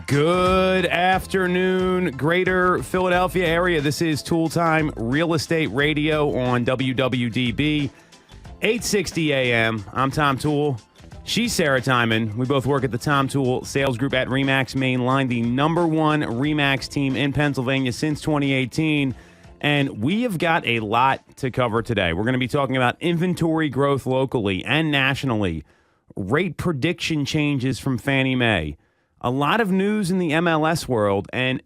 Good afternoon, Greater Philadelphia area. This is Toole Time Real Estate Radio on WWDB 860 AM. I'm Tom Toole. She's Sarah Tymon. We both work at the Tom Toole Sales Group at RE/MAX Main Line, the #1 RE/MAX team in Pennsylvania since 2018. And we have got a lot to cover today. We're going to be talking about inventory growth locally and nationally, rate prediction changes from Fannie Mae, a lot of news in the MLS world, and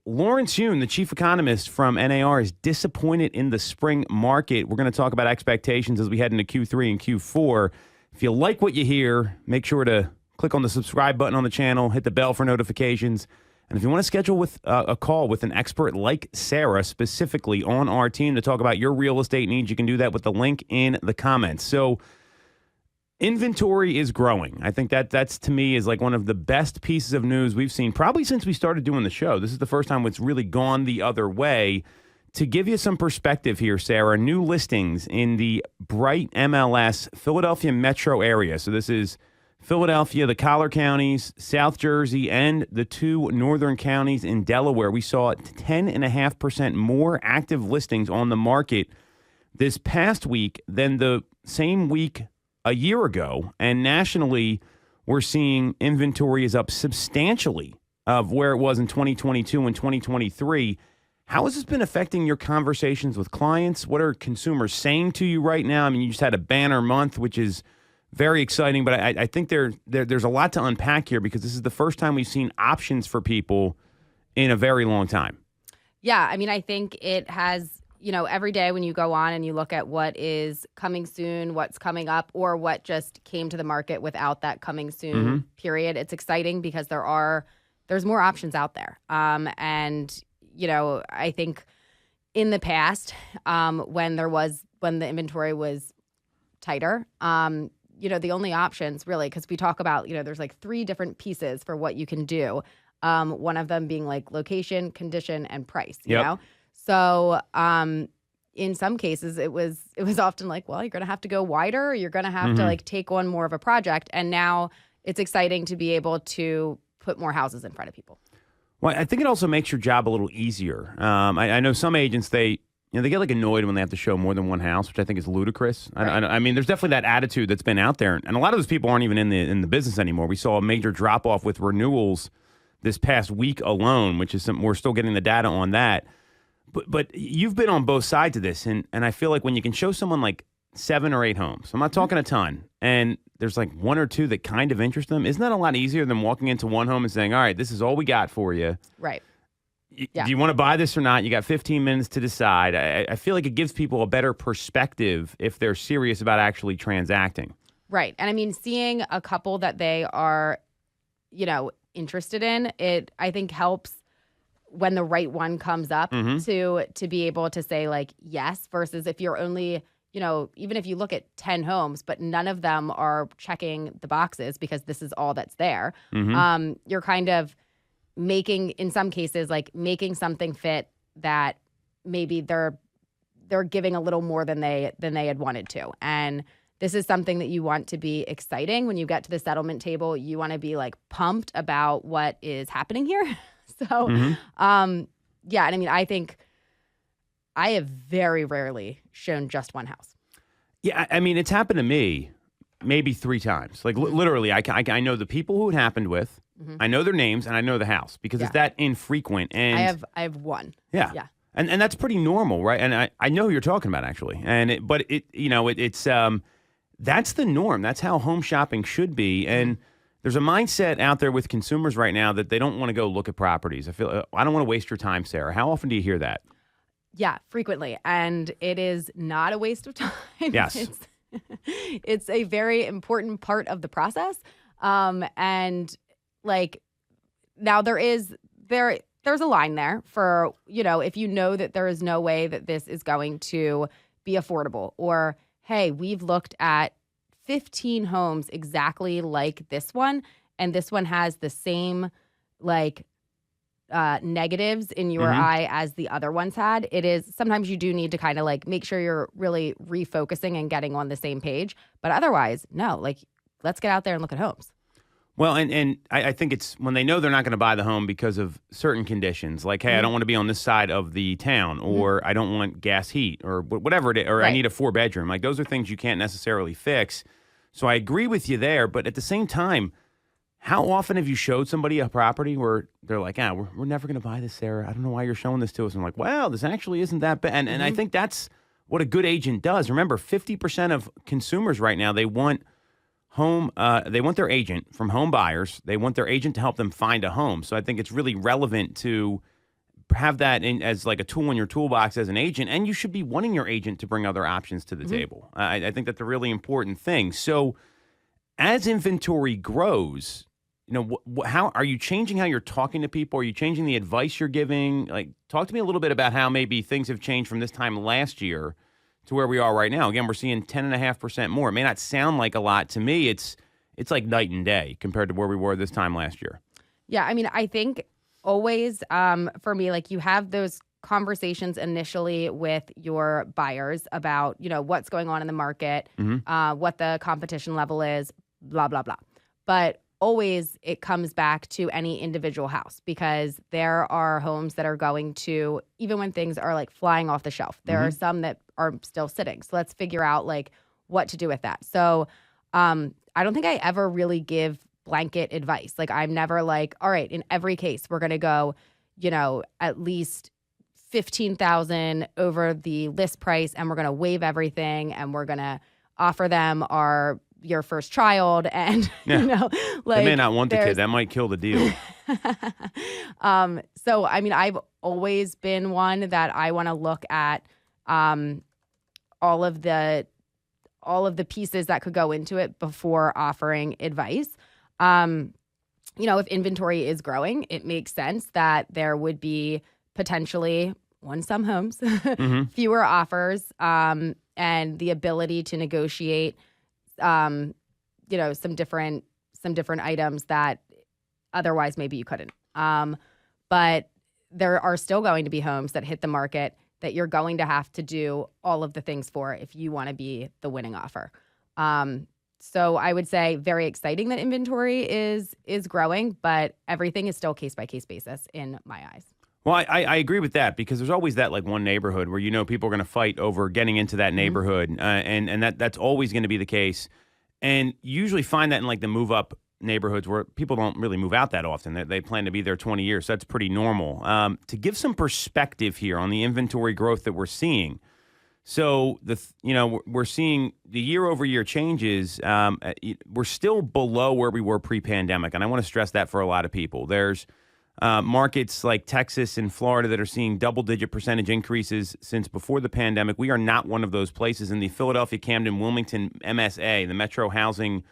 Lawrence Yun, the chief economist from NAR, is disappointed in the spring market. We're going to talk about expectations as we head into Q3 and Q4. If you like what you hear, make sure to click on the subscribe button on the channel, hit the bell for notifications. And if you want to schedule with a call with an expert like Sarah, specifically on our team, to talk about your real estate needs, you can do that with the link in the comments. So inventory is growing. I think that's to me is like one of the best pieces of news we've seen probably since we started doing the show. This is the first time it's really gone the other way. To give you some perspective here, Sarah, new listings in the bright MLS Philadelphia metro area. So this is Philadelphia, the Collar counties, South Jersey, and the 2 northern counties in Delaware. We saw 10.5% more active listings on the market this past week than the same week a year ago. And nationally, we're seeing inventory is up substantially of where it was in 2022 and 2023. How has this been affecting your conversations with clients? What are consumers saying to you right now? I mean, you just had a banner month, which is very exciting, but I think there's a lot to unpack here because this is the first time we've seen options for people in a very long time. Yeah, I mean, I think it has, every day when you go on and you look at what is coming soon, what's coming up, or what just came to the market without that coming soon period, it's exciting because there's more options out there. And, I think in the past, when the inventory was tighter, the only options really, because we talk about, there's like 3 different pieces for what you can do. One of them being like location, condition, and price, you know? So in some cases, it was often like, well, you're going to have to go wider. Or you're going to have to like take on more of a project. And now it's exciting to be able to put more houses in front of people. Well, I think it also makes your job a little easier. I know some agents, they get like annoyed when they have to show more than one house, which I think is ludicrous. Right. I mean, there's definitely that attitude that's been out there. And a lot of those people aren't even in the business anymore. We saw a major drop-off with renewals this past week alone, which is we're still getting the data on that. But you've been on both sides of this, and I feel like when you can show someone like 7 or 8 homes, I'm not talking a ton, and there's like 1 or 2 that kind of interest them, isn't that a lot easier than walking into one home and saying, all right, this is all we got for you? Right. Do you want to buy this or not? You got 15 minutes to decide. I feel like it gives people a better perspective if they're serious about actually transacting. Right. And I mean, seeing a couple that they are, interested in, it I think helps when the right one comes up to be able to say like yes, versus if you're only, even if you look at 10 homes, but none of them are checking the boxes because this is all that's there. You're kind of making, in some cases, like making something fit that maybe they're giving a little more than they had wanted to. And this is something that you want to be exciting when you get to the settlement table. You want to be like pumped about what is happening here. So, yeah, and I mean, I think I have very rarely shown just one house. Yeah, I mean, it's happened to me maybe 3 times. Like literally, I know the people who it happened with. I know their names and I know the house because it's that infrequent. And I have one. Yeah. And that's pretty normal, right? And I know who you're talking about actually. And it's that's the norm. That's how home shopping should be. And there's a mindset out there with consumers right now that they don't want to go look at properties. I don't want to waste your time, Sarah. How often do you hear that? Yeah, frequently. And it is not a waste of time. Yes. It's a very important part of the process. And like now there's a line there for, if you know that there is no way that this is going to be affordable, or, hey, we've looked at 15 homes exactly like this one, and this one has the same negatives in your eye as the other ones had. It is sometimes you do need to kind of like make sure you're really refocusing and getting on the same page. But otherwise, no, let's get out there and look at homes. Well, and I think it's when they know they're not going to buy the home because of certain conditions, like, hey, I don't want to be on this side of the town, or I don't want gas heat, or whatever it is, or I need a 4-bedroom. Like, those are things you can't necessarily fix. So I agree with you there, but at the same time, how often have you showed somebody a property where they're like, we're never going to buy this, Sarah. I don't know why you're showing this to us. And I'm like, well, this actually isn't that bad. And I think that's what a good agent does. Remember, 50% of consumers right now, they want they want their agent from home buyers. They want their agent to help them find a home. So I think it's really relevant to have that as like a tool in your toolbox as an agent, and you should be wanting your agent to bring other options to the table. I think that's a really important thing. So as inventory grows, how are you changing how you're talking to people? Are you changing the advice you're giving? Like, talk to me a little bit about how maybe things have changed from this time last year to where we are right now. Again, we're seeing 10.5% more. It may not sound like a lot to me. It's like night and day compared to where we were this time last year. Yeah, I mean, I think always for me, like, you have those conversations initially with your buyers about, what's going on in the market, what the competition level is, blah, blah, blah. But always it comes back to any individual house, because there are homes that are going to, even when things are like flying off the shelf, there are some that are still sitting. So let's figure out like what to do with that. So I don't think I ever really give blanket advice. Like, I'm never like, all right, in every case, we're going to go, at least 15,000 over the list price, and we're going to waive everything, and we're going to offer them your first child, and like, they may not want the kid. That might kill the deal. So I mean, I've always been one that I want to look at all of the pieces that could go into it before offering advice. If inventory is growing, it makes sense that there would be potentially some homes, fewer offers, and the ability to negotiate some different items that otherwise maybe you couldn't. But there are still going to be homes that hit the market that you're going to have to do all of the things for if you want to be the winning offer. So I would say very exciting that inventory is growing, but everything is still case-by-case basis in my eyes. Well, I agree with that, because there's always that like one neighborhood where people are going to fight over getting into that neighborhood, and that's always going to be the case. And you usually find that in like the move-up neighborhoods where people don't really move out that often. They plan to be there 20 years, so that's pretty normal. To give some perspective here on the inventory growth that we're seeing, so we're seeing the year-over-year changes. We're still below where we were pre-pandemic, and I want to stress that for a lot of people. There's markets like Texas and Florida that are seeing double-digit percentage increases since before the pandemic. We are not one of those places. In the Philadelphia, Camden, Wilmington MSA, the metro housing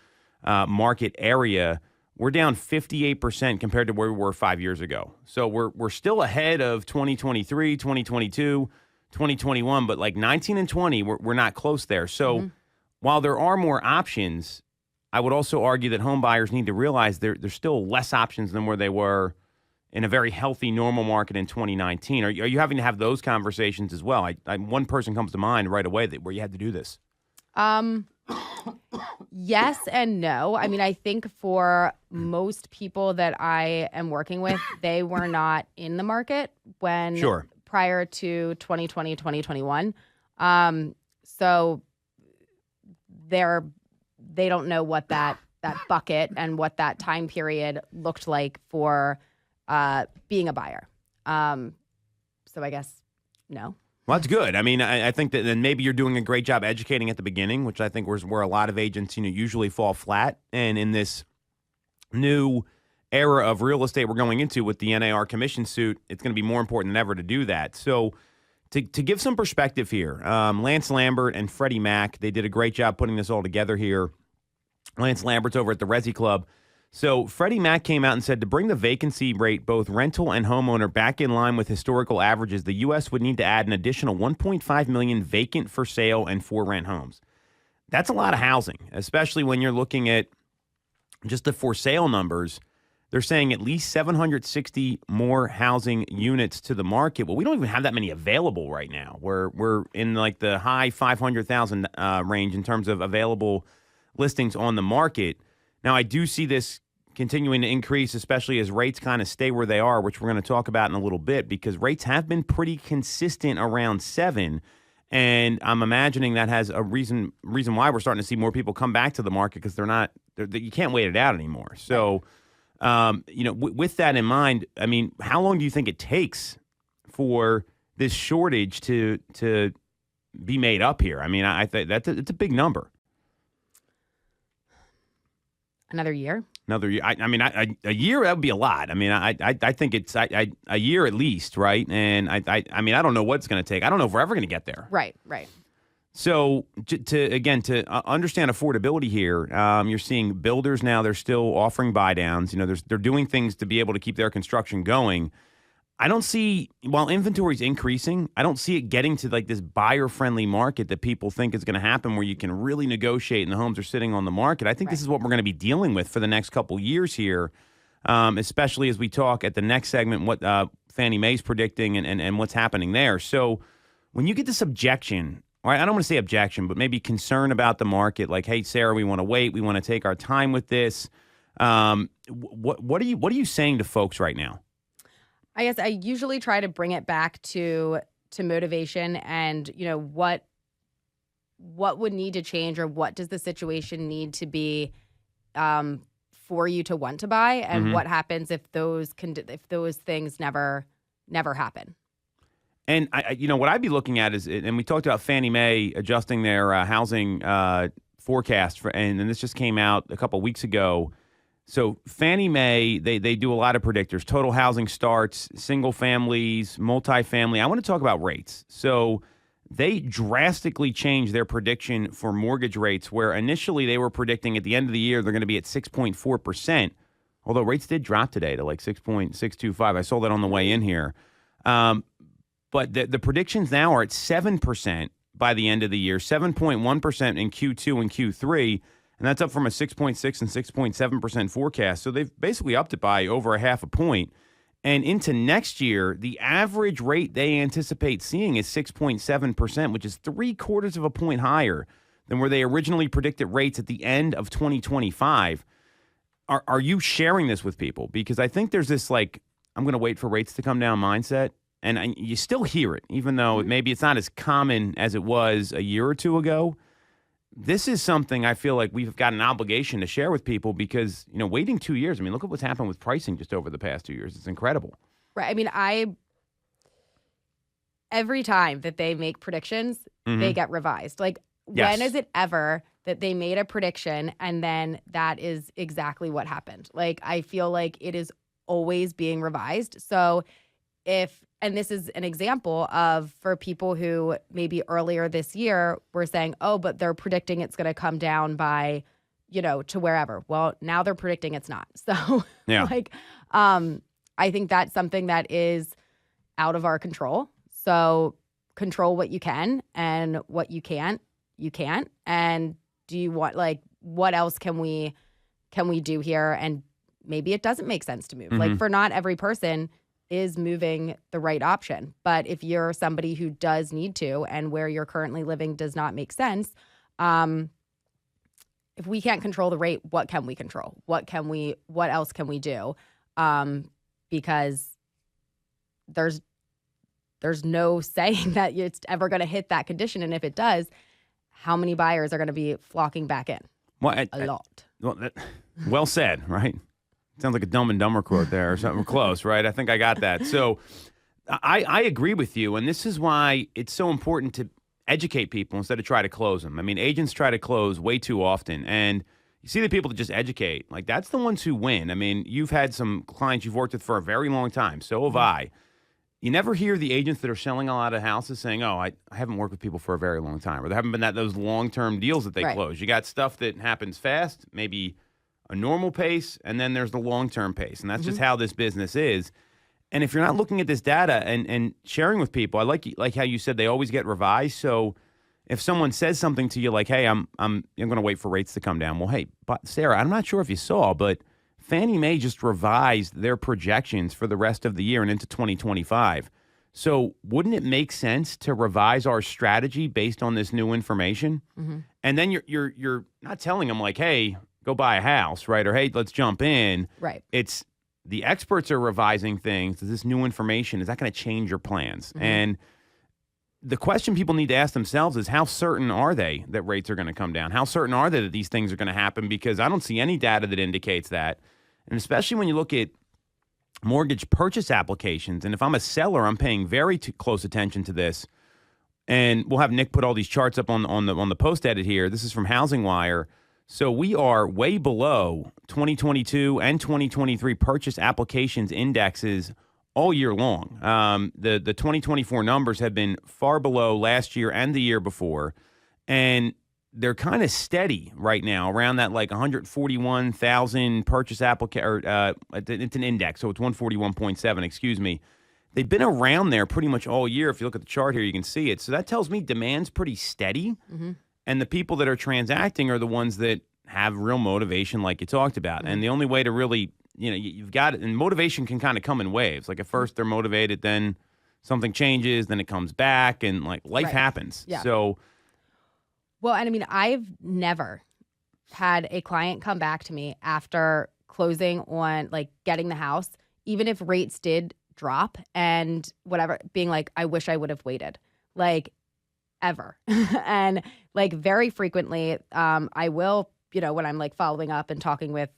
market area, we're down 58% compared to where we were 5 years ago. So we're still ahead of 2023, 2022, 2021, but like 19 and 20, we're not close there. So while there are more options, I would also argue that home buyers need to realize there's still less options than where they were in a very healthy, normal market in 2019. Are you having to have those conversations as well? One person comes to mind right away where you had to do this. Yes and no. I mean, I think for most people that I am working with, they were not in the market prior to 2020, 2021. So they don't know what that bucket and what that time period looked like for being a buyer. So I guess no. Well, that's good. I mean, I think that then maybe you're doing a great job educating at the beginning, which I think was where a lot of agents, usually fall flat. And in this new era of real estate we're going into with the NAR commission suit, it's going to be more important than ever to do that. So to give some perspective here, Lance Lambert and Freddie Mac, they did a great job putting this all together here. Lance Lambert's over at the Resi Club. So Freddie Mac came out and said to bring the vacancy rate, both rental and homeowner, back in line with historical averages, the U.S. would need to add an additional 1.5 million vacant for sale and for rent homes. That's a lot of housing, especially when you're looking at just the for sale numbers. They're saying at least 760 more housing units to the market. Well, we don't even have that many available right now. We're in like the high 500,000 range in terms of available listings on the market. Now, I do see this continuing to increase, especially as rates kind of stay where they are, which we're going to talk about in a little bit, because rates have been pretty consistent around 7. And I'm imagining that has a reason why we're starting to see more people come back to the market, because you can't wait it out anymore. So, with that in mind, I mean, how long do you think it takes for this shortage to be made up here? I mean, I think it's a big number. Another year. A year, that would be a lot. I mean, I think it's a year at least, right? And I mean, I don't know what it's going to take. I don't know if we're ever going to get there. Right. So to understand affordability here, you're seeing builders now, they're still offering buy downs. They're doing things to be able to keep their construction going. I don't see, while inventory is increasing, I don't see it getting to like this buyer-friendly market that people think is going to happen, where you can really negotiate and the homes are sitting on the market. I think This is what we're going to be dealing with for the next couple years here, especially as we talk at the next segment what Fannie Mae's predicting and what's happening there. So when you get this objection, right, I don't want to say objection, but maybe concern about the market, like, hey, Sarah, we want to wait, we want to take our time with this. What are you saying to folks right now? I guess I usually try to bring it back to motivation and, what would need to change, or what does the situation need to be for you to want to buy, and what happens if those things never happen. And what I'd be looking at is, and we talked about Fannie Mae adjusting their housing forecast and this just came out a couple weeks ago. So Fannie Mae, they do a lot of predictors: total housing starts, single families, multifamily. I want to talk about rates. So they drastically changed their prediction for mortgage rates, where initially they were predicting at the end of the year they're going to be at 6.4%, although rates did drop today to like 6.625. I saw that on the way in here. But the predictions now are at 7% by the end of the year, 7.1% in Q2 and Q3. And that's up from a 6.6 and 6.7% forecast. So they've basically upped it by over a half a point. And into next year, the average rate they anticipate seeing is 6.7%, which is 3/4 of a point higher than where they originally predicted rates at the end of 2025. Are you sharing this with people? Because I think there's this like, I'm going to wait for rates to come down mindset. And you still hear it, even though maybe it's not as common as it was a year or two ago. This is something I feel like we've got an obligation to share with people, because, waiting 2 years, I mean, look at what's happened with pricing just over the past 2 years. It's incredible. Right. I mean, every time that they make predictions, they get revised. Like, when is it ever that they made a prediction and then that is exactly what happened? Like, I feel like it is always being revised. So and this is an example of, for people who maybe earlier this year were saying, oh, but they're predicting it's going to come down by, to wherever. Well, now they're predicting it's not. So yeah. I think that's something that is out of our control. So control what you can, and what you can't. And do you want, what else can we do here? And maybe it doesn't make sense to move. Like, for not every person is moving the right option. But if you're somebody who does need to, and where you're currently living does not make sense, if we can't control the rate, what can we control? What else can we do? Because there's no saying that it's ever going to hit that condition. And if it does, how many buyers are going to be flocking back in? Well, a lot. Well said, right? Sounds like a Dumb and Dumber quote there, or something close, right? I think I got that. So I agree with you, and this is why it's so important to educate people instead of try to close them. I mean, agents try to close way too often, and you see the people that just educate. Like, that's the ones who win. I mean, you've had some clients you've worked with for a very long time. So have I. You never hear the agents that are selling a lot of houses saying, oh, I haven't worked with people for a very long time, or there haven't been those long-term deals that they close. You got stuff that happens fast, maybe a normal pace, and then there's the long-term pace. And that's just how this business is. And if you're not looking at this data and sharing with people, I like how you said they always get revised. So if someone says something to you like, hey, I'm going to wait for rates to come down. Well, hey, but Sarah, I'm not sure if you saw, but Fannie Mae just revised their projections for the rest of the year and into 2025. So wouldn't it make sense to revise our strategy based on this new information? And then you're not telling them like, hey, go buy a house, right? Or, hey, let's jump in. Right. It's the experts are revising things. Is this new information? Is that going to change your plans? And the question people need to ask themselves is, how certain are they that rates are going to come down? How certain are they that these things are going to happen? Because I don't see any data that indicates that. And especially when you look at mortgage purchase applications, and if I'm a seller, I'm paying very close attention to this. And we'll have Nick put all these charts up on the post edit here. This is from Housing Wire. So we are way below 2022 and 2023 purchase applications indexes all year long. The 2024 numbers have been far below last year and the year before, and they're kind of steady right now around that like 141,000 purchase application. It's an index, so it's 141.7. Excuse me. They've been around there pretty much all year. If you look at the chart here, you can see it. So that tells me demand's pretty steady, and the people that are transacting are the ones that have real motivation, like you talked about. And the only way to really you've got it, and motivation can kind of come in waves. Like at first they're motivated, then something changes, then it comes back, and like life happens. Yeah. So, well, and I mean, I've never had a client come back to me after closing on like getting the house, even if rates did drop and whatever, being like, I wish I would have waited, like ever. And like very frequently, I will, when I'm like following up and talking with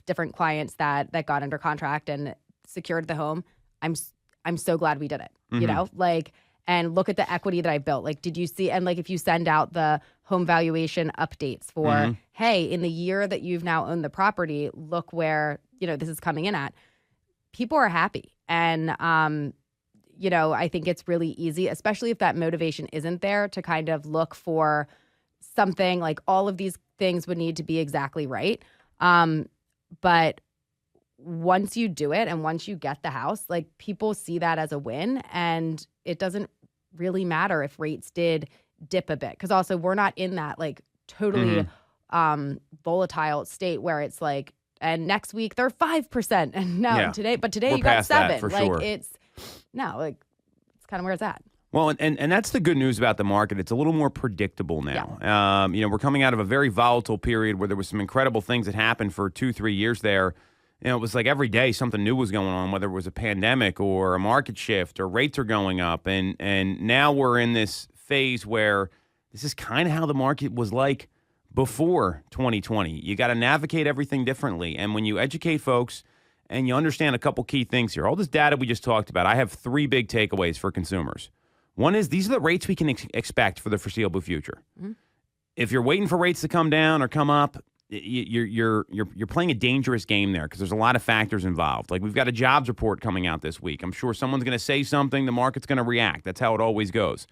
different clients that got under contract and secured the home, I'm so glad we did it, like, and look at the equity that I built. Like, did you see, and like, if you send out the home valuation updates for, hey, in the year that you've now owned the property, look where, this is coming in at, people are happy. And, I think it's really easy, especially if that motivation isn't there, to kind of look for something. Like all of these things would need to be exactly right. But once you do it and once you get the house, like people see that as a win, and it doesn't really matter if rates did dip a bit. Because also we're not in that like totally volatile state where it's like, and next week they're 5%, and no, today We're you got 7. for like sure. it's kind of where it's at. Well, and that's the good news about the market. It's a little more predictable now. Yeah. We're coming out of a very volatile period where there was some incredible things that happened for 2-3 years there. It was like every day something new was going on, whether it was a pandemic or a market shift or rates are going up. And now we're in this phase where this is kind of how the market was like before 2020. You got to navigate everything differently. And when you educate folks and you understand a couple key things here, all this data we just talked about, I have 3 big takeaways for consumers. One is these are the rates we can expect for the foreseeable future. If you're waiting for rates to come down or come up, you're playing a dangerous game there, because there's a lot of factors involved. Like we've got a jobs report coming out this week. I'm sure someone's going to say something, the market's going to react. That's how it always goes.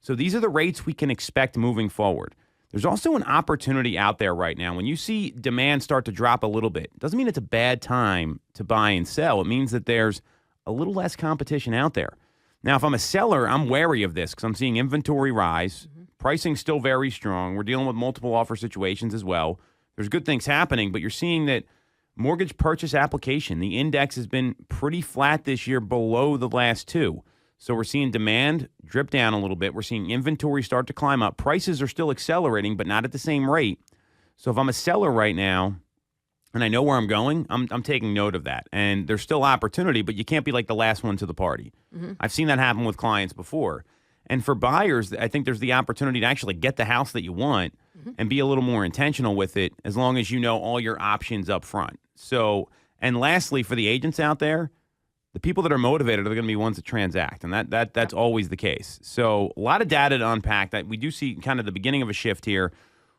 So these are the rates we can expect moving forward. There's also an opportunity out there right now. When you see demand start to drop a little bit, it doesn't mean it's a bad time to buy and sell. It means that there's a little less competition out there. Now, if I'm a seller, I'm wary of this because I'm seeing inventory rise. Pricing still very strong. We're dealing with multiple offer situations as well. There's good things happening, but you're seeing that mortgage purchase application, the index has been pretty flat this year, below the last 2. So we're seeing demand drip down a little bit. We're seeing inventory start to climb up. Prices are still accelerating, but not at the same rate. So if I'm a seller right now and I know where I'm going, I'm taking note of that. And there's still opportunity, but you can't be like the last one to the party. I've seen that happen with clients before. And for buyers, I think there's the opportunity to actually get the house that you want and be a little more intentional with it, as long as you know all your options up front. So, and lastly, for the agents out there, the people that are motivated are going to be ones that transact, and that's always the case. So a lot of data to unpack. That we do see kind of the beginning of a shift here.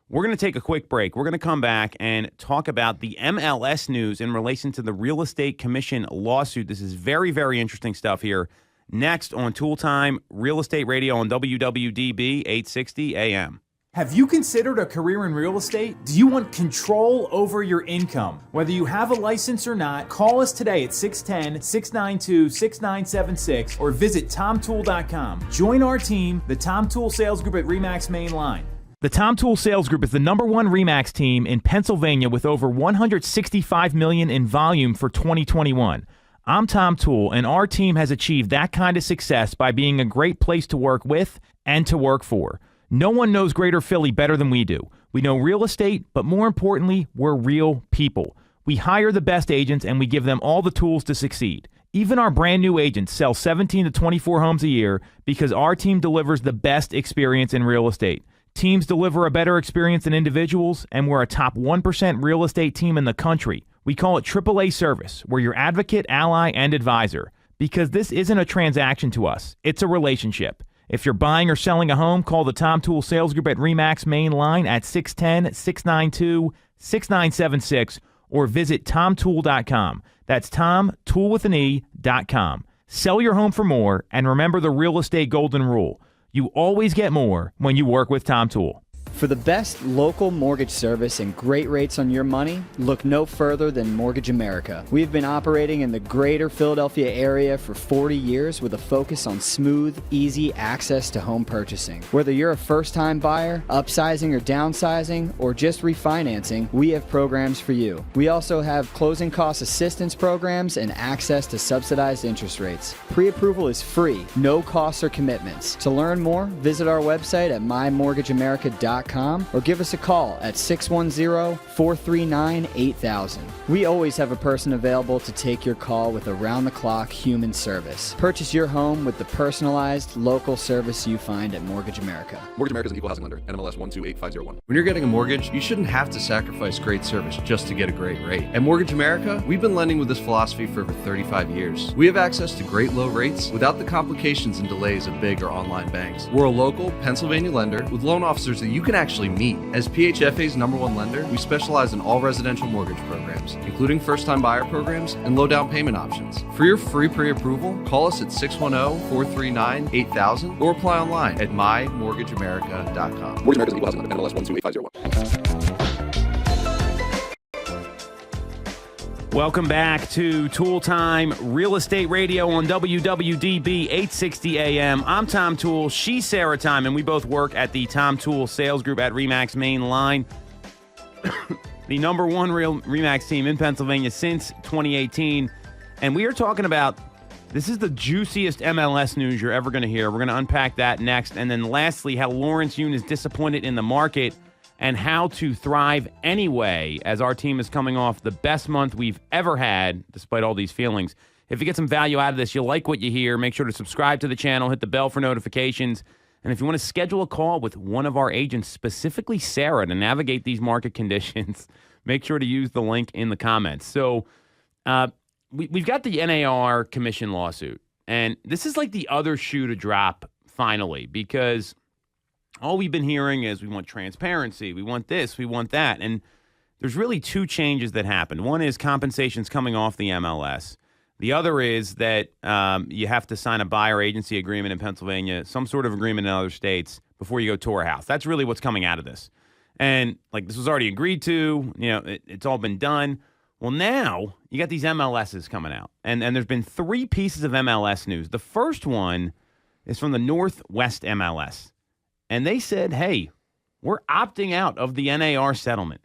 We're going to take a quick break. We're going to come back and talk about the MLS news in relation to the Real Estate Commission lawsuit. This is very, very interesting stuff here. Next on Toole Time Real Estate Radio on WWDB 860 AM. Have you considered a career in real estate? Do you want control over your income? Whether you have a license or not, call us today at 610-692-6976 or visit TomToole.com. Join our team, the Tom Toole Sales Group at RE/MAX Main Line. The Tom Toole Sales Group is the #1 RE/MAX team in Pennsylvania with over $165 million in volume for 2021. I'm Tom Toole, and our team has achieved that kind of success by being a great place to work with and to work for. No one knows Greater Philly better than we do. We know real estate, but more importantly, we're real people. We hire the best agents and we give them all the tools to succeed. Even our brand new agents sell 17 to 24 homes a year because our team delivers the best experience in real estate. Teams deliver a better experience than individuals, and we're a top 1% real estate team in the country. We call it AAA service. We're your advocate, ally, and advisor. Because this isn't a transaction to us. It's a relationship. If you're buying or selling a home, call the Tom Toole Sales Group at RE/MAX main line at 610-692-6976 or visit tomtoole.com. That's tomtoole.com. Sell your home for more, and remember the real estate golden rule. You always get more when you work with Tom Toole. For the best local mortgage service and great rates on your money, look no further than Mortgage America. We've been operating in the greater Philadelphia area for 40 years with a focus on smooth, easy access to home purchasing. Whether you're a first-time buyer, upsizing or downsizing, or just refinancing, we have programs for you. We also have closing cost assistance programs and access to subsidized interest rates. Pre-approval is free, no costs or commitments. To learn more, visit our website at mymortgageamerica.com or give us a call at 610-439-8000. We always have a person available to take your call with around-the-clock human service. Purchase your home with the personalized, local service you find at Mortgage America. Mortgage America is an equal housing lender. NMLS 128501. When you're getting a mortgage, you shouldn't have to sacrifice great service just to get a great rate. At Mortgage America, we've been lending with this philosophy for over 35 years. We have access to great low rates without the complications and delays of big or online banks. We're a local Pennsylvania lender with loan officers that you can actually meet. As PHFA's #1 lender, we specialize in all residential mortgage programs, including first-time buyer programs and low down payment options. For your free pre-approval, call us at 610-439-8000 or apply online at mymortgageamerica.com. Mortgage America is an equal housing lender. NMLS 128501. Welcome back to Toole Time Real Estate Radio on WWDB 860 AM. I'm Tom Toole. She's Sarah Tymon. We both work at the Tom Toole Sales Group at RE/MAX main line. The #1 RE/MAX team in Pennsylvania since 2018. And we are talking about, this is the juiciest MLS news you're ever going to hear. We're going to unpack that next. And then lastly, how Lawrence Yun is disappointed in the market and how to thrive anyway, as our team is coming off the best month we've ever had, despite all these feelings. If you get some value out of this, you'll like what you hear, make sure to subscribe to the channel, hit the bell for notifications. And if you want to schedule a call with one of our agents, specifically Sarah, to navigate these market conditions, make sure to use the link in the comments. So we've got the NAR commission lawsuit. And this is like the other shoe to drop, finally, because all we've been hearing is we want transparency, we want this, we want that. And there's really two changes that happened. One is compensation's coming off the MLS. The other is that you have to sign a buyer agency agreement in Pennsylvania, some sort of agreement in other states before you go tour a house. That's really what's coming out of this. And like, this was already agreed to, it's all been done. Well, now you got these MLSs coming out. And there's been 3 pieces of MLS news. The first one is from the Northwest MLS. And they said, hey, we're opting out of the NAR settlement.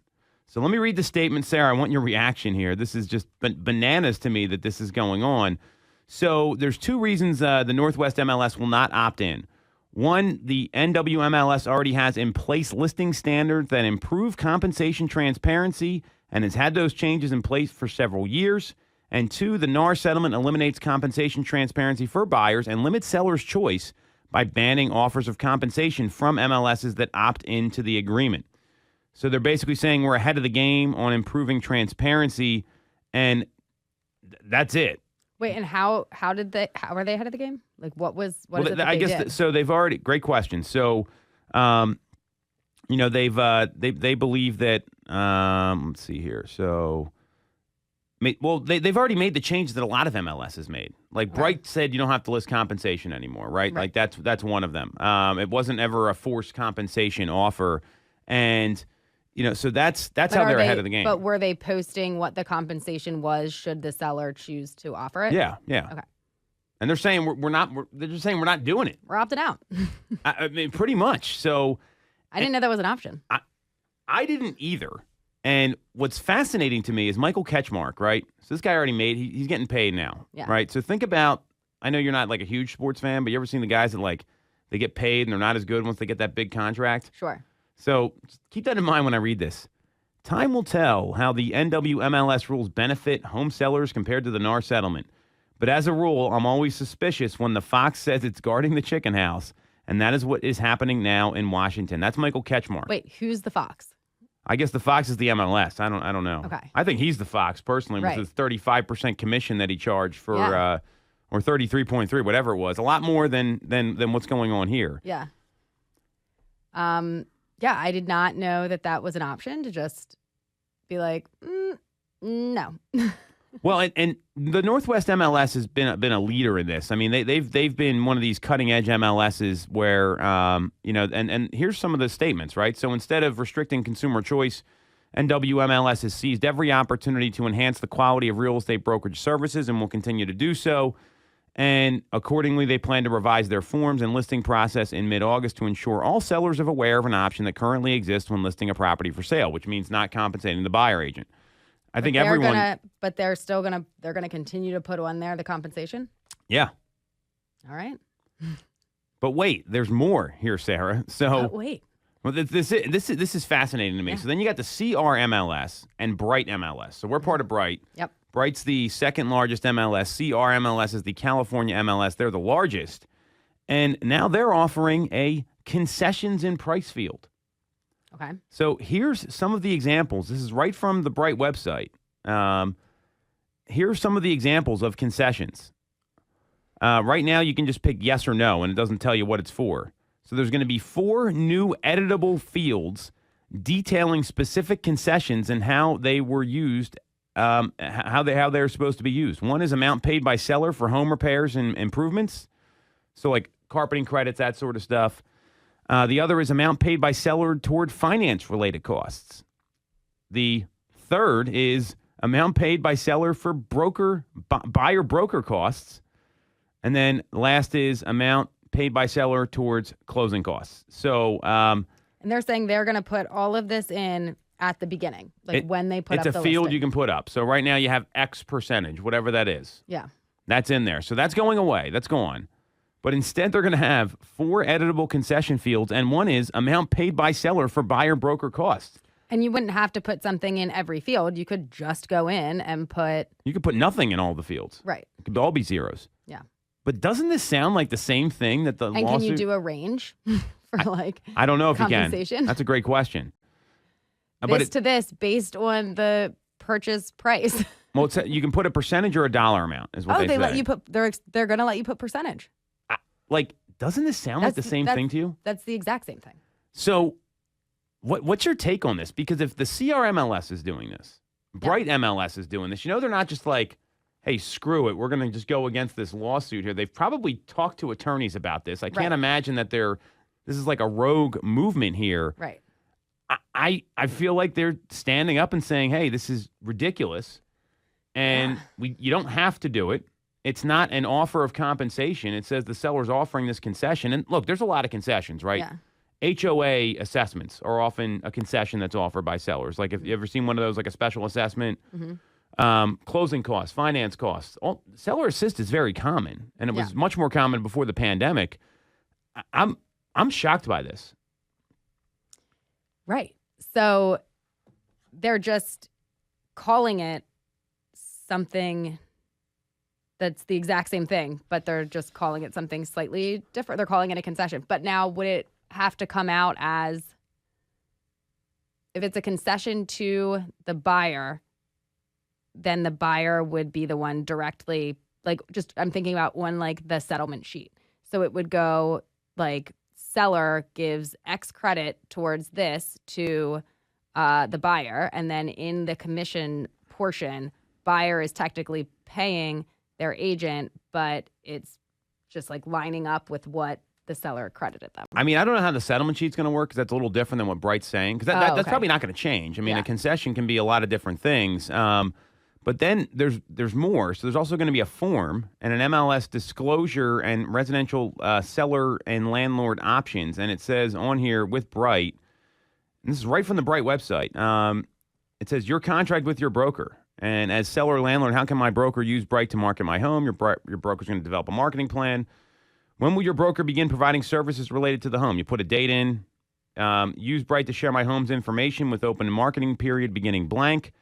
So let me read the statement, Sarah. I want your reaction here. This is just bananas to me that this is going on. So there's 2 reasons the Northwest MLS will not opt in. One, the NWMLS already has in place listing standards that improve compensation transparency and has had those changes in place for several years. And 2, the NAR settlement eliminates compensation transparency for buyers and limits sellers' choice by banning offers of compensation from MLSs that opt into the agreement. So they're basically saying we're ahead of the game on improving transparency, and that's it. Wait, and how are they ahead of the game? Like, what is it that I they guess did? So they've already, great question. So they believe that let's see here. So they've already made the changes that a lot of MLS has made. Like Bright said, you don't have to list compensation anymore, right? Like that's one of them. It wasn't ever a forced compensation offer, and so that's how they're ahead of the game. But were they posting what the compensation was should the seller choose to offer it? Yeah. Okay. And they're saying they're just saying we're not doing it. We're opting out. I mean, pretty much. So I didn't know that was an option. I didn't either. And what's fascinating to me is Michael Ketchmark, right? So this guy already he's getting paid now, right? So think about, I know you're not like a huge sports fan, but you ever seen the guys that like, they get paid and they're not as good once they get that big contract? Sure. So keep that in mind when I read this. Time will tell how the NWMLS rules benefit home sellers compared to the NAR settlement. But as a rule, I'm always suspicious when the fox says it's guarding the chicken house, and that is what is happening now in Washington. That's Michael Ketchmark. Wait, who's the fox? I guess the fox is the MLS. I don't know. Okay. I think he's the fox personally with his 35% commission that he charged for, or 33.3, whatever it was. A lot more than what's going on here. Yeah. Yeah, I did not know that was an option to just be like, no. Well, and the Northwest MLS has been a leader in this. I mean, they've been one of these cutting edge MLSs where and here's some of the statements, right? So instead of restricting consumer choice, NWMLS has seized every opportunity to enhance the quality of real estate brokerage services and will continue to do so. And accordingly, they plan to revise their forms and listing process in mid-August to ensure all sellers are aware of an option that currently exists when listing a property for sale, which means not compensating the buyer agent. I think everyone. But they're still they're gonna continue to put on there the compensation. Yeah. All right. But wait, there's more here, Sarah. So wait. Well, this is fascinating to me. Yeah. So then you got the CRMLS and Bright MLS. So we're part of Bright. Yep. Bright's the second largest MLS. CRMLS is the California MLS. They're the largest. And now they're offering a concessions in price field. Okay. So here's some of the examples. This is right from the Bright website. Here's some of the examples of concessions. Right now, you can just pick yes or no, and it doesn't tell you what it's for. So there's going to be 4 new editable fields detailing specific concessions and how they were used, how they're supposed to be used. One is amount paid by seller for home repairs and improvements. So like carpeting credits, that sort of stuff. The other is amount paid by seller toward finance-related costs. The third is amount paid by seller for buyer broker costs. And then last is amount paid by seller towards closing costs. So, and they're saying they're going to put all of this in at the beginning, when they put up the listing. It's a field you can put up. So right now you have X percentage, whatever that is. Yeah. That's in there. So that's going away. That's gone. But instead, they're going to have 4 editable concession fields, and one is amount paid by seller for buyer broker costs. And you wouldn't have to put something in every field. You could just go in and put... You could put nothing in all the fields. Right. It could all be zeros. Yeah. But doesn't this sound like the same thing that the lawsuit... And can you do a range for I don't know if you can. Compensation? That's a great question. This based on the purchase price. Well, you can put a percentage or a dollar amount is what they say. Let you put... They're going to let you put percentage. Doesn't this sound like the same thing to you? That's the exact same thing. So what's your take on this? Because if the CRMLS is doing this, Bright MLS is doing this, they're not just like, hey, screw it, we're going to just go against this lawsuit here. They've probably talked to attorneys about this. I can't imagine that this is like a rogue movement here. Right. I feel like they're standing up and saying, hey, this is ridiculous, and you don't have to do it. It's not an offer of compensation. It says the seller's offering this concession. And look, there's a lot of concessions, right? Yeah. HOA assessments are often a concession that's offered by sellers. Like, have you ever seen one of those, like a special assessment? Mm-hmm. Closing costs, finance costs. Seller assist is very common, and it was much more common before the pandemic. I'm shocked by this. Right. So they're just calling it something that's the exact same thing, but they're just calling it something slightly different. They're calling it a concession. But now would it have to come out as, if it's a concession to the buyer, then the buyer would be the one directly, I'm thinking about one like the settlement sheet. So it would go like seller gives X credit towards this to the buyer. And then in the commission portion, buyer is technically paying their agent, but it's just like lining up with what the seller credited them. I mean, I don't know how the settlement sheet's going to work because that's a little different than what Bright's saying. Because that's probably not going to change. I mean, a concession can be a lot of different things. But then there's more. So there's also going to be a form and an MLS disclosure and residential seller and landlord options. And it says on here with Bright, and this is right from the Bright website, it says your contract with your broker. And as seller or landlord, how can my broker use Bright to market my home? Your broker's going to develop a marketing plan. When will your broker begin providing services related to the home? You put a date in, Use Bright to share my home's information with open marketing period beginning blank.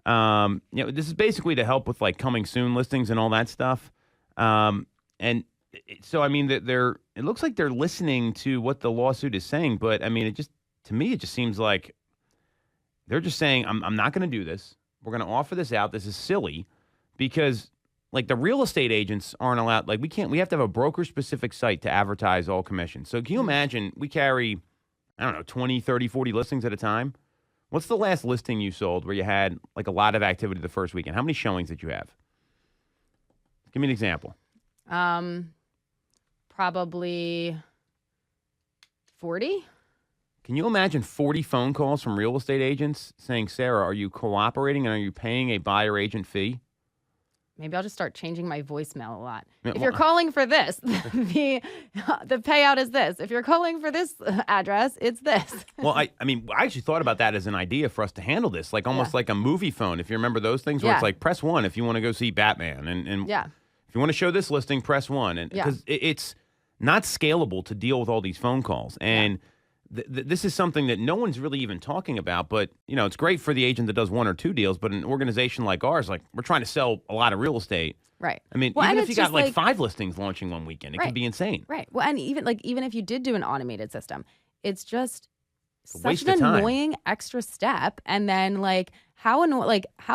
This is basically to help with like coming soon listings and all that stuff. So I mean that it looks like they're listening to what the lawsuit is saying, but I mean to me it just seems like they're just saying I'm not going to do this. We're going to offer this out. This is silly because like the real estate agents aren't allowed. Like we have to have a broker specific site to advertise all commissions. So can you imagine we carry, I don't know, 20, 30, 40 listings at a time? What's the last listing you sold where you had like a lot of activity the first weekend? How many showings did you have? Give me an example. Probably 40. Can you imagine 40 phone calls from real estate agents saying, Sarah, are you cooperating and are you paying a buyer agent fee? Maybe I'll just start changing my voicemail a lot. If you're calling for this, the payout is this. If you're calling for this address, it's this. Well, I mean, I actually thought about that as an idea for us to handle this, like almost like a movie phone. If you remember those things where it's like press 1 if you want to go see Batman, and if you want to show this listing, press 1, and because it's not scalable to deal with all these phone calls, and this is something that no one's really even talking about, but, you know, it's great for the agent that does 1 or 2 deals, but an organization like ours, like, we're trying to sell a lot of real estate. Right. I mean, even if you got like 5 listings launching one weekend, it can be insane. Right. Well, and even if you did do an automated system, it's just such waste an of time. annoying extra step. And then how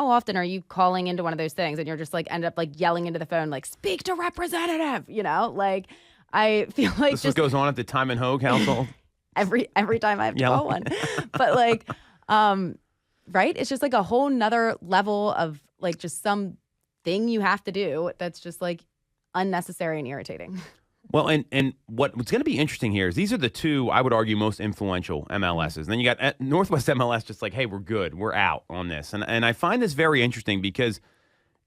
often are you calling into one of those things and you're just like end up like yelling into the phone, like, speak to representative, you know? Like, I feel like this is what goes on at the Tymon Hogue household. Every time I have to call one. But right? It's just like a whole nother level of like just some thing you have to do that's just like unnecessary and irritating. Well, and what's going to be interesting here is these are the 2, I would argue, most influential MLSs. And then you got Northwest MLS just like, hey, we're good. We're out on this. And I find this very interesting because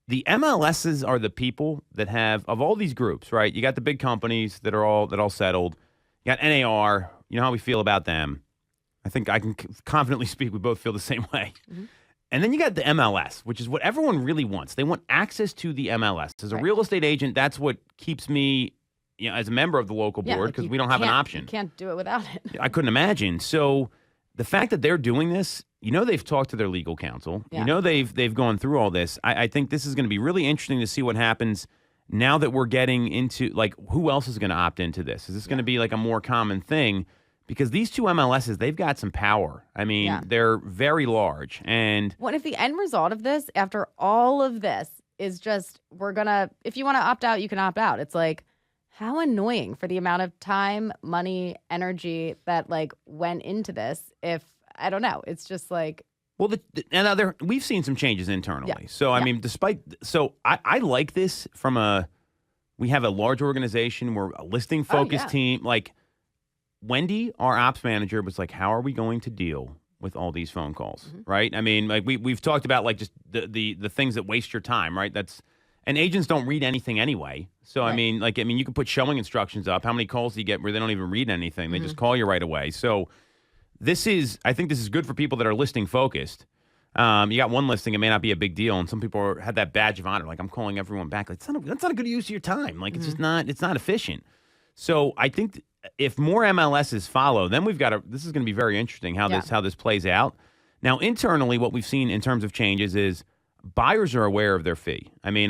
the MLSs are the people that have, of all these groups, right? You got the big companies that all settled. You got NAR. You know how we feel about them. I think I can confidently speak. We both feel the same way. Mm-hmm. And then you got the MLS, which is what everyone really wants. They want access to the MLS. As a real estate agent, that's what keeps me, as a member of the local board, because we don't have an option. You can't do it without it. I couldn't imagine. So the fact that they're doing this, they've talked to their legal counsel. Yeah. They've gone through all this. I think this is going to be really interesting to see what happens now that we're getting into, like, who else is going to opt into this? Is this going to be like a more common thing? Because these 2 MLSs, they've got some power. I mean, they're very large. And what if the end result of this, after all of this, is just if you want to opt out, you can opt out. It's like, how annoying for the amount of time, money, energy that like went into this. If I don't know, it's just like. Well, we've seen some changes internally. Yeah. So, I mean, I like this we have a large organization. We're a listing focused team. Like, Wendy, our ops manager, was like, how are we going to deal with all these phone calls, right? I mean, like we've talked about like just the things that waste your time, right? And agents don't read anything anyway. So, right. I mean, you can put showing instructions up. How many calls do you get where they don't even read anything? They just call you right away. So I think this is good for people that are listing focused. You got one listing, it may not be a big deal. And some people had that badge of honor. Like, I'm calling everyone back. Like, that's not a good use of your time. Like, it's just not efficient. So I think if more MLSs follow, then this is going to be very interesting how this plays out. Now, internally, what we've seen in terms of changes is buyers are aware of their fee. I mean,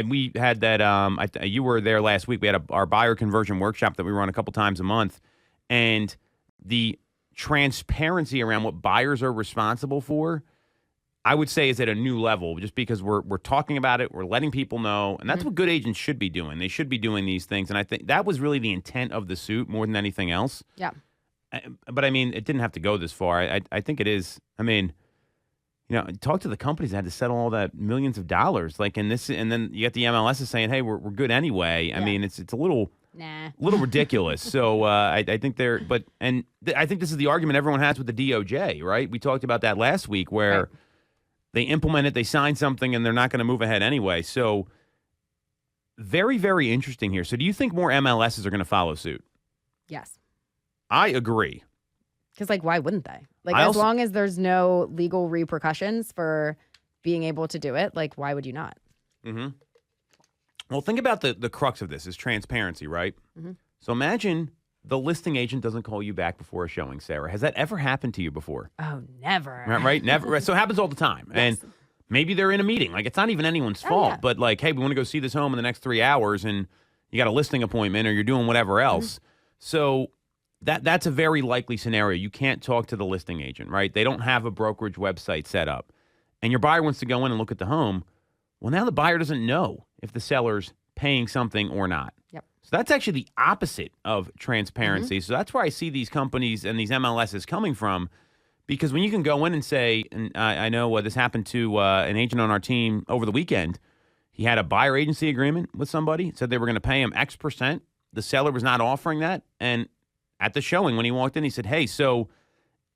we had that, you were there last week. We had our buyer conversion workshop that we run a couple times a month. And the transparency around what buyers are responsible for, I would say, is at a new level, just because we're talking about it, we're letting people know, and that's what good agents should be doing. They should be doing these things, and I think that was really the intent of the suit more than anything else. Yeah. But I mean, it didn't have to go this far. I think it is. I mean, talk to the companies that had to settle all that millions of dollars, like in this, and then you got the MLSs saying, "Hey, we're good anyway." I mean, it's a little. Nah. A little ridiculous. So I think I think this is the argument everyone has with the DOJ, right? We talked about that last week where they implement it, they sign something, and they're not going to move ahead anyway. So very, very interesting here. So do you think more MLSs are going to follow suit? Yes. I agree. Because, why wouldn't they? As long as there's no legal repercussions for being able to do it, why would you not? Mm-hmm. Well, think about the crux of this is transparency, right? Mm-hmm. So imagine the listing agent doesn't call you back before a showing, Sarah. Has that ever happened to you before? Oh, never. Right? Never. So it happens all the time. Yes. And maybe they're in a meeting. Like, it's not even anyone's fault. Yeah. But, like, hey, we want to go see this home in the next 3 hours, and you got a listing appointment or you're doing whatever else. So that's a very likely scenario. You can't talk to the listing agent, right? They don't have a brokerage website set up. And your buyer wants to go in and look at the home. Well, now the buyer doesn't know if the seller's paying something or not. Yep. So that's actually the opposite of transparency. So that's where I see these companies and these MLSs coming from, because when you can go in and say, and I know this happened to an agent on our team over the weekend. He had a buyer agency agreement with somebody, said they were going to pay him X percent. The seller was not offering that. And at the showing, when he walked in, he said, hey, so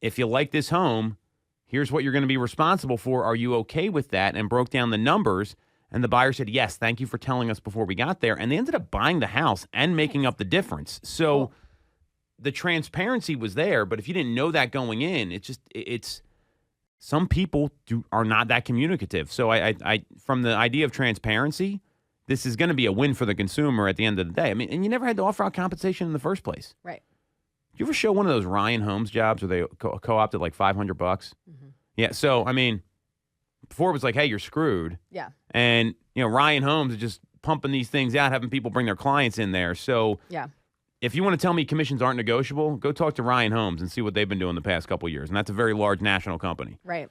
if you like this home, here's what you're going to be responsible for. Are you okay with that? And broke down the numbers. And the buyer said, yes, thank you for telling us before we got there. And they ended up buying the house and making up the difference. So the transparency was there. But if you didn't know that going in, it's some people are not that communicative. So I from the idea of transparency, this is going to be a win for the consumer at the end of the day. I mean, and you never had to offer out compensation in the first place. Right. Did you ever show one of those Ryan Holmes jobs where they co-opted like $500? Mm-hmm. Yeah. So, I mean, before it was like, hey, you're screwed. Yeah. And, Ryan Holmes is just pumping these things out, having people bring their clients in there. So, yeah. If you want to tell me commissions aren't negotiable, go talk to Ryan Holmes and see what they've been doing the past couple of years. And that's a very large national company. Right.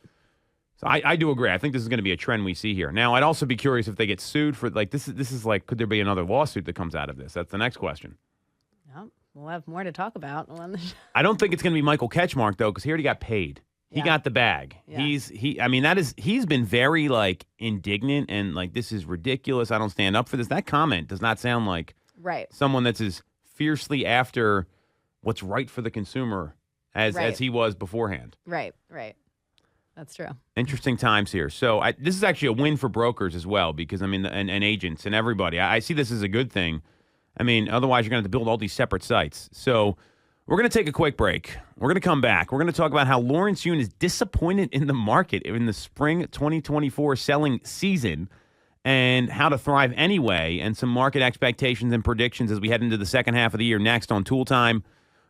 So I do agree. I think this is going to be a trend we see here. Now, I'd also be curious if they get sued for, like, this is like, could there be another lawsuit that comes out of this? That's the next question. Well, we'll have more to talk about on the show. I don't think it's going to be Michael Ketchmark, though, because he already got paid. He got the bag. Yeah. He's been very, like, indignant and, like, this is ridiculous. I don't stand up for this. That comment does not sound like someone that's as fiercely after what's right for the consumer as he was beforehand. Right. That's true. Interesting times here. So this is actually a win for brokers as well, because, I mean, and agents and everybody. I see this as a good thing. I mean, otherwise you're going to have to build all these separate sites. So we're going to take a quick break. We're going to come back. We're going to talk about how Lawrence Yun is disappointed in the market in the spring 2024 selling season and how to thrive anyway, and some market expectations and predictions as we head into the second half of the year next on Toole Time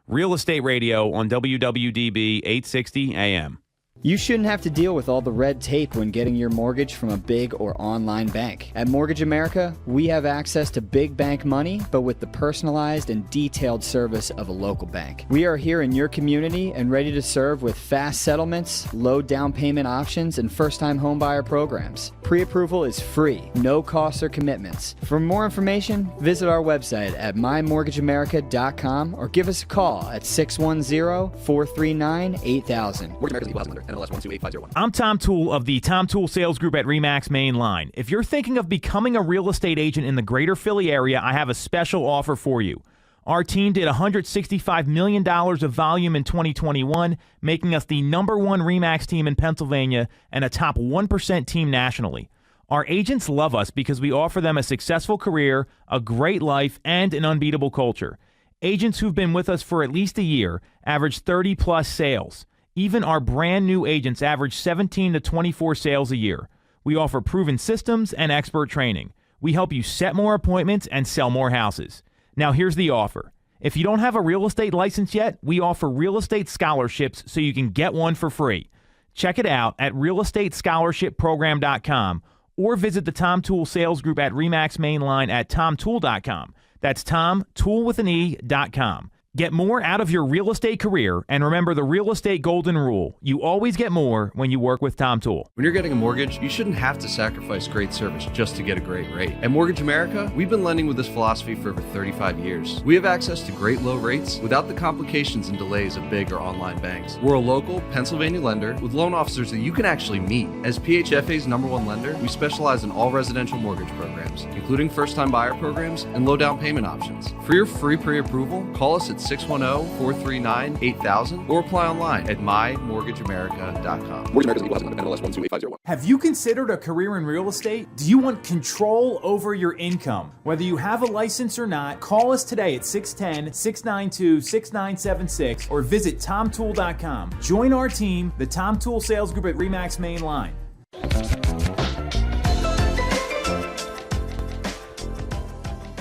Real Estate Radio on WWDB 860 AM. You shouldn't have to deal with all the red tape when getting your mortgage from a big or online bank. At Mortgage America, we have access to big bank money, but with the personalized and detailed service of a local bank. We are here in your community and ready to serve with fast settlements, low down payment options, and first-time homebuyer programs. Pre-approval is free, no costs or commitments. For more information, visit our website at mymortgageamerica.com or give us a call at 610-439-8000. Mortgage America's equal housing lender. NMLS 128501. I'm Tom Toole of the Tom Toole Sales Group at RE/MAX Main Line. If you're thinking of becoming a real estate agent in the greater Philly area, I have a special offer for you. Our team did $165 million of volume in 2021, making us the #1 RE/MAX team in Pennsylvania and a top 1% team nationally. Our agents love us because we offer them a successful career, a great life, and an unbeatable culture. Agents who've been with us for at least a year average 30-plus sales. Even our brand new agents average 17 to 24 sales a year. We offer proven systems and expert training. We help you set more appointments and sell more houses. Now here's the offer. If you don't have a real estate license yet, we offer real estate scholarships so you can get one for free. Check it out at realestatescholarshipprogram.com or visit the Tom Toole Sales Group at RE/MAX Main Line at tomtoole.com. That's tomtoole.com. Get more out of your real estate career, and remember the real estate golden rule. You always get more when you work with Tom Toole. When you're getting a mortgage, you shouldn't have to sacrifice great service just to get a great rate. At Mortgage America, we've been lending with this philosophy for over 35 years. We have access to great low rates without the complications and delays of big or online banks. We're a local Pennsylvania lender with loan officers that you can actually meet. As PHFA's #1 lender, we specialize in all residential mortgage programs, including first-time buyer programs and low down payment options. For your free pre-approval, call us at 610-439-8000 or apply online at mymortgageamerica.com. Mortgage America's equal housing lender. NMLS 128501. Have you considered a career in real estate? Do you want control over your income? Whether you have a license or not, call us today at 610-692-6976 or visit tomtoole.com. Join our team, the Tom Toole Sales Group at RE/MAX Main Line.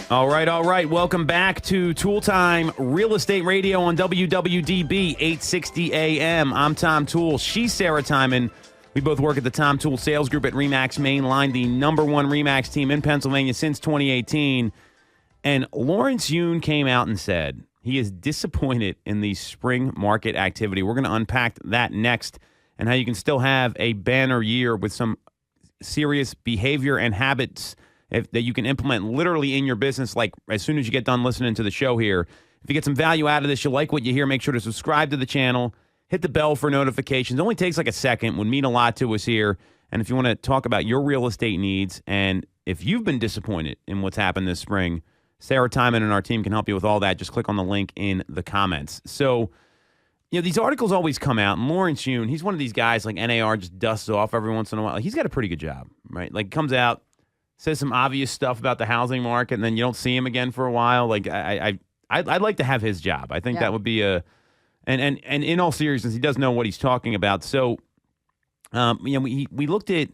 All right. Welcome back to Tool Time Real Estate Radio on WWDB 860 AM. I'm Tom Toole. She's Sarah Tymon. We both work at the Tom Toole Sales Group at RE/MAX Mainline, the number one RE/MAX team in Pennsylvania since 2018. And Lawrence Yun came out and said he is disappointed in the spring market activity. We're going to unpack that next and how you can still have a banner year with some serious behavior and habits that you can implement literally in your business, like as soon as you get done listening to the show here. If you get some value out of this, you like what you hear, make sure to subscribe to the channel, hit the bell for notifications. It only takes like a second, would mean a lot to us here. And if you want to talk about your real estate needs, and if you've been disappointed in what's happened this spring, Sarah Tymon and our team can help you with all that. Just click on the link in the comments. So, these articles always come out, and Lawrence Yun, he's one of these guys like NAR just dusts off every once in a while. He's got a pretty good job, right? Like, comes out, says some obvious stuff about the housing market, and then you don't see him again for a while. Like, I'd like to have his job. I think that would be and in all seriousness, he does know what he's talking about. So, we looked at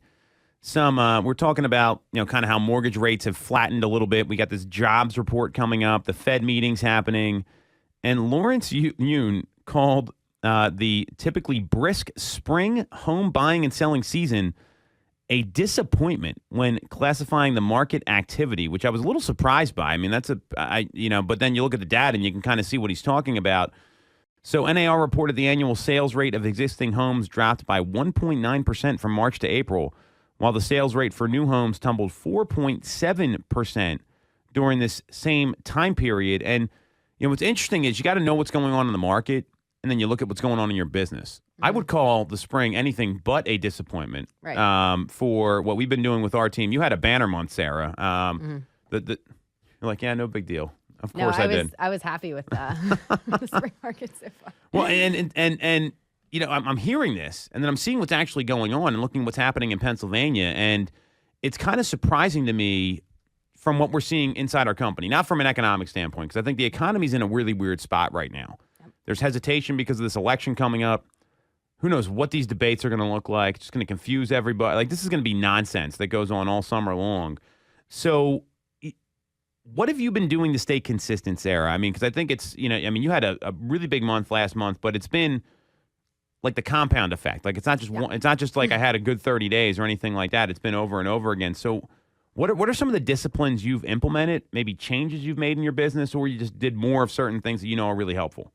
some. We're talking about kind of how mortgage rates have flattened a little bit. We got this jobs report coming up, the Fed meetings happening, and Lawrence Yun called the typically brisk spring home buying and selling season a disappointment when classifying the market activity, which I was a little surprised by. I mean, but then you look at the data and you can kind of see what he's talking about. So NAR reported the annual sales rate of existing homes dropped by 1.9% from March to April, while the sales rate for new homes tumbled 4.7% during this same time period. And what's interesting is you got to know what's going on in the market, and then you look at what's going on in your business. I would call the spring anything but a disappointment for what we've been doing with our team. You had a banner month, Sarah. You're like, yeah, no big deal. Of course I did. I was happy with the spring market so far. Well, and I'm hearing this, and then I'm seeing what's actually going on and looking what's happening in Pennsylvania, and it's kind of surprising to me from what we're seeing inside our company, not from an economic standpoint, because I think the economy's in a really weird spot right now. There's hesitation because of this election coming up. Who knows what these debates are going to look like? It's just going to confuse everybody. Like, this is going to be nonsense that goes on all summer long. So what have you been doing to stay consistent, Sarah? I mean, because I think it's, you had a really big month last month, but it's been like the compound effect. Like, it's not just it's not just like I had a good 30 days or anything like that. It's been over and over again. So what are some of the disciplines you've implemented, maybe changes you've made in your business, or you just did more of certain things that are really helpful?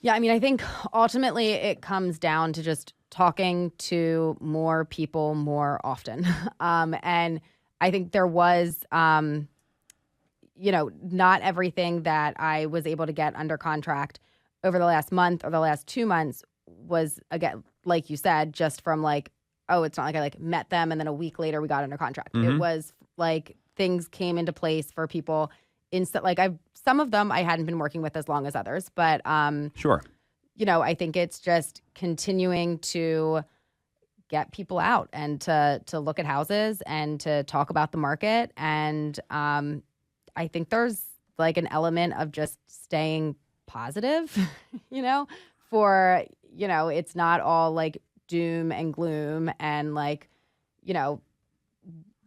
Yeah, I mean, I think ultimately it comes down to just talking to more people more often. And I think there was, not everything that I was able to get under contract over the last month or the last 2 months was, again, like you said, just from like, oh, it's not like I met them and then a week later we got under contract. It was like things came into place for people some of them I hadn't been working with as long as others, but sure. I think it's just continuing to get people out and to look at houses and to talk about the market. And I think there's like an element of just staying positive, it's not all like doom and gloom and like,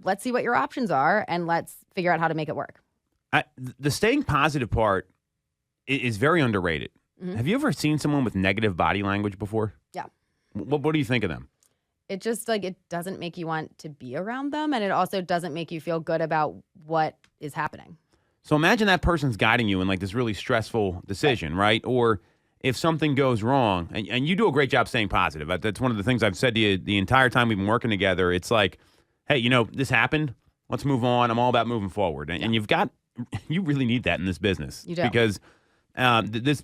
let's see what your options are and let's figure out how to make it work. The staying positive part is very underrated. Have you ever seen someone with negative body language before? Yeah. What do you think of them? It just it doesn't make you want to be around them, and it also doesn't make you feel good about what is happening. So imagine that person's guiding you in like this really stressful decision, right? Or if something goes wrong, and you do a great job staying positive. That's one of the things I've said to you the entire time we've been working together. It's like, hey, this happened. Let's move on. I'm all about moving forward. And you really need that in this business. You do. Because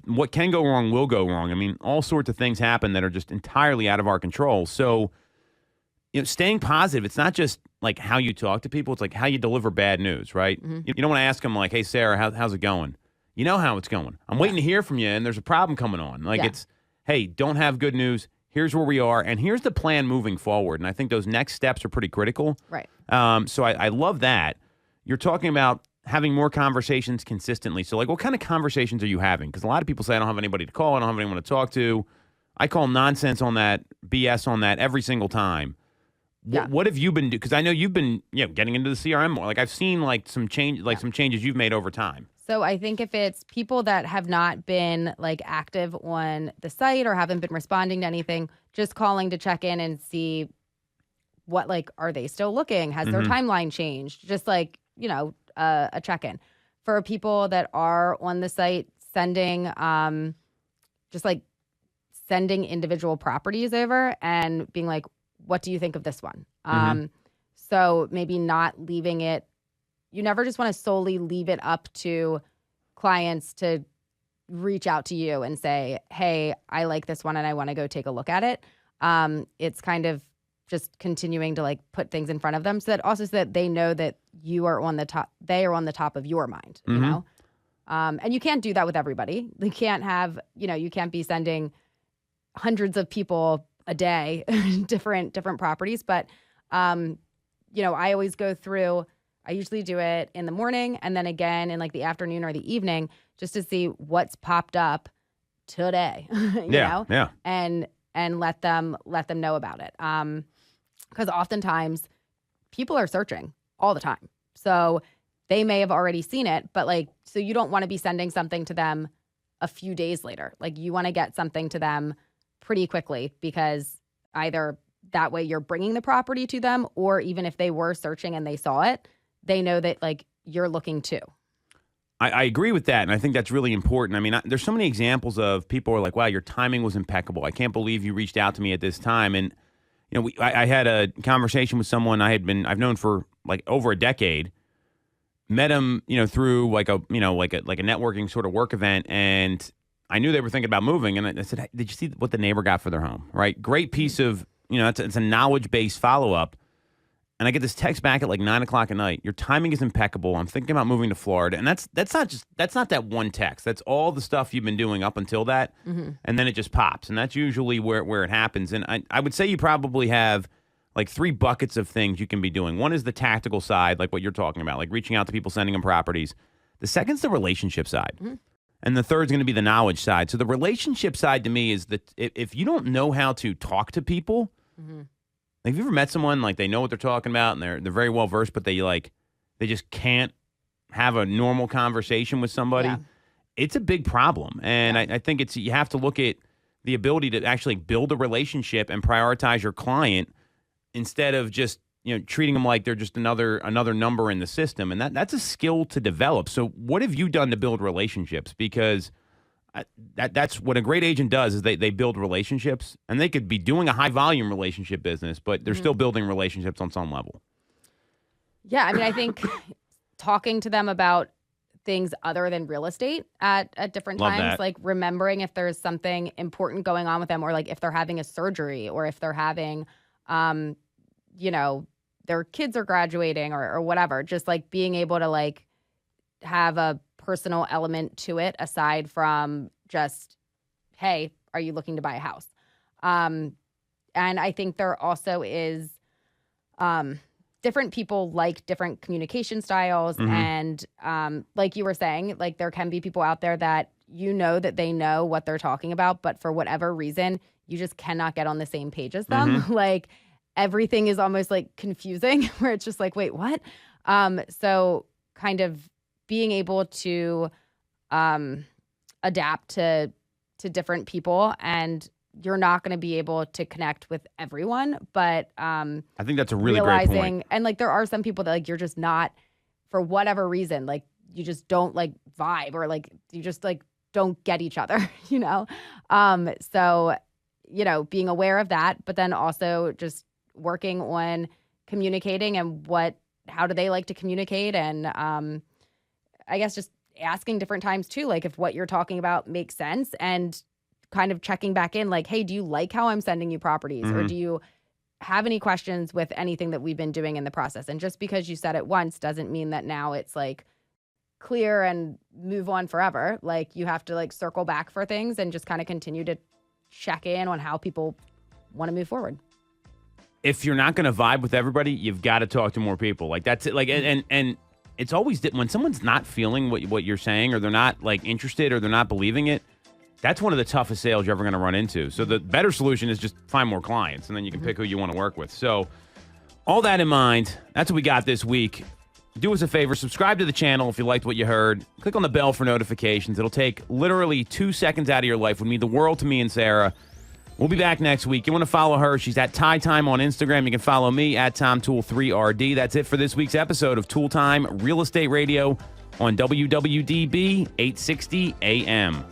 what can go wrong will go wrong. I mean, all sorts of things happen that are just entirely out of our control. So, staying positive, it's not just like how you talk to people. It's like how you deliver bad news, right? You don't want to ask them like, hey, Sarah, how's it going? You know how it's going. I'm waiting to hear from you, and there's a problem coming on. Like it's, hey, don't have good news. Here's where we are, and here's the plan moving forward. And I think those next steps are pretty critical. Right. So I love that. You're talking about having more conversations consistently. So, like, what kind of conversations are you having? Because a lot of people say, I don't have anybody to call. I don't have anyone to talk to. I call nonsense on that, BS on that every single time. What have you been doing? Because I know you've been getting into the CRM more. Like I've seen like some changes you've made over time. So I think if it's people that have not been like active on the site or haven't been responding to anything, just calling to check in and see what, like, are they still looking? Has their timeline changed? Just like, a check-in. For people that are on the site, sending individual properties over and being like, what do you think of this one? So maybe not leaving it. You never just want to solely leave it up to clients to reach out to you and say, hey, I like this one and I want to go take a look at it. It's kind of just continuing to like put things in front of them so that they know that you are on the top, they are on the top of your mind, you know? And you can't do that with everybody. You can't have, you can't be sending hundreds of people a day, different properties. But, I always go through, I usually do it in the morning and then again in like the afternoon or the evening just to see what's popped up today, you know? Yeah. And let them know about it. Because oftentimes people are searching all the time. So they may have already seen it, but so you don't want to be sending something to them a few days later. Like you want to get something to them pretty quickly because either that way you're bringing the property to them, or even if they were searching and they saw it, they know that like you're looking too. I agree with that, and I think that's really important. I mean, there's so many examples of people who are like, wow, your timing was impeccable. I can't believe you reached out to me at this time. And, I had a conversation with someone I've known for like over a decade, met him, through like a networking sort of work event, and I knew they were thinking about moving. And I said, hey, did you see what the neighbor got for their home? Right? Great piece of, it's a knowledge-based follow-up. And I get this text back at like 9:00 at night. Your timing is impeccable. I'm thinking about moving to Florida. And that's not that one text. That's all the stuff you've been doing up until that. And then it just pops. And that's usually where it happens. And I would say you probably have like 3 buckets of things you can be doing. One is the tactical side, like what you're talking about, like reaching out to people, sending them properties. The second's the relationship side. And the third's going to be the knowledge side. So the relationship side to me is that if you don't know how to talk to people, like, have you ever met someone like they know what they're talking about and they're very well versed, but they just can't have a normal conversation with somebody? Yeah. It's a big problem, and I think you have to look at the ability to actually build a relationship and prioritize your client instead of just treating them like they're just another number in the system, and that's a skill to develop. So, what have you done to build relationships? Because that's what a great agent does is they build relationships, and they could be doing a high volume relationship business, but they're still building relationships on some level. Yeah. I mean, I think talking to them about things other than real estate at different times, like remembering if there's something important going on with them, or like if they're having a surgery, or if they're having, their kids are graduating or whatever, just like being able to like have a personal element to it aside from just, hey, are you looking to buy a house? And I think there also is different people like different communication styles. And like you were saying, like there can be people out there that that they know what they're talking about, but for whatever reason, you just cannot get on the same page as them. Like everything is almost like confusing where it's just like, wait, what? So kind of being able to adapt to different people, and you're not going to be able to connect with everyone, but I think that's a really great point. And like there are some people that like you're just not, for whatever reason, like you just don't like vibe, or like you just like don't get each other, So being aware of that, but then also just working on communicating and how do they like to communicate, and I guess just asking different times too, like if what you're talking about makes sense, and kind of checking back in like, hey, do you like how I'm sending you properties? Or do you have any questions with anything that we've been doing in the process? And just because you said it once doesn't mean that now it's like clear and move on forever. Like you have to like circle back for things and just kind of continue to check in on how people want to move forward. If you're not going to vibe with everybody, you've got to talk to more people. Like that's it. Like, and it's always when someone's not feeling what you're saying, or they're not like interested, or they're not believing it, that's one of the toughest sales you're ever going to run into. So the better solution is just find more clients, and then you can pick who you want to work with. So All that in mind, that's what we got this week. Do us a favor, subscribe to the channel if you liked what you heard. Click on the bell for notifications. It'll take literally 2 seconds out of your life. It would mean the world to me and Sarah. We'll be back next week. You want to follow her? She's at Ty Time on Instagram. You can follow me at TomToole3RD. That's it for this week's episode of Toole Time Real Estate Radio on WWDB 860 AM.